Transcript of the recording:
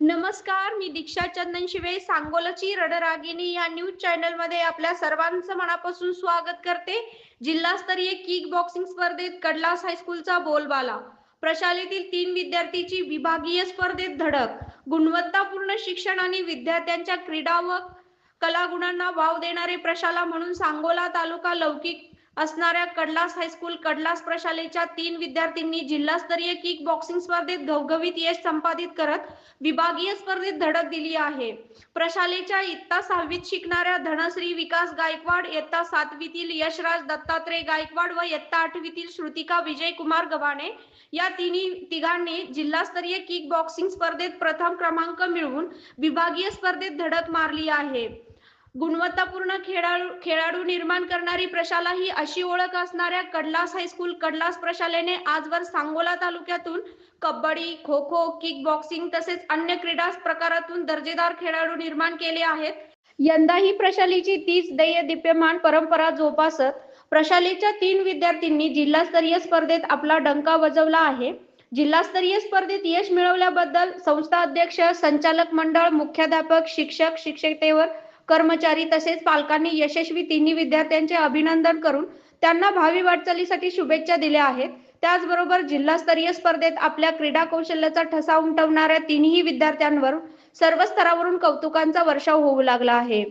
नमस्कार, मी दीक्षा चंदन शिवे, सांगोलाची रणरागिणी या न्यूज चॅनलमध्ये आपल्या सर्वांचं मनापासून स्वागत करते. जिल्हास्तरीय किक बॉक्सिंग स्पर्धेत कडलास हायस्कूलचा बोलबाला. प्रशालेतील 3 विद्यार्थीची विभागीय स्पर्धेत धडक. गुणवत्तापूर्ण शिक्षण आणि विद्यार्थ्यांच्या क्रीडा व कलागुणांना वाव देणारे प्रशाला म्हणून सांगोला तालुका लौकिक असणाऱ्या कडलास हायस्कूल कडलास प्रशालेच्या 3 विद्यार्थ्यांनी जिल्हास्तरीय किक बॉक्सिंग स्पर्धेत घवघवीत यश संपादित करत विभागीय स्पर्धेत धडक दिली आहे. प्रशालेच्या इयत्ता 6वीत शिकणाऱ्या धनश्री विकास गायकवाड, इयत्ता 7वीतील यशराज दत्तात्रय गायकवाड व इयत्ता 8वीतील श्रुतिका विजयकुमार गव्हाणे या तिघांनी जिल्हास्तरीय किक बॉक्सिंग स्पर्धेत प्रथम क्रमांक मिळवून विभागीय स्पर्धेत धडक मारली आहे. गुणवत्तापूर्ण खेळाडू निर्माण करणारी प्रशाला ही अशी ओळख असणाऱ्या कडलास हायस्कूल कडलास प्रशालेने आजवर सांगोला तालुक्यातून कबड्डी, खो खो, किक बॉक्सिंग तसेच अन्य क्रीडा प्रकारातून दर्जेदार खेळाडू निर्माण केले आहेत. यंदाही प्रशालेची तीच दैदिप्यमान परंपरा जोपासत प्रशालेच्या 3 विद्यार्थ्यांनी जिल्हास्तरीय स्पर्धेत आपला डंका वाजवला आहे. जिल्हास्तरीय स्पर्धेत यश मिळवल्याबद्दल संस्था अध्यक्ष, संचालक मंडळ, मुख्याध्यापक, शिक्षक, शिक्षकेतर कर्मचारी तसेच पालकांनी यशस्वी तिन्ही विद्यार्थ्यांचे अभिनंदन करून त्यांना भावी वाटचालीसाठी शुभेच्छा दिल्या आहेत. त्याचबरोबर जिल्हास्तरीय स्पर्धेत आपल्या क्रीडा कौशल्याचा ठसा उमटवणाऱ्या तिन्ही विद्यार्थ्यांवर सर्व स्तरावरून कौतुकांचा वर्षाव होऊ लागला आहे.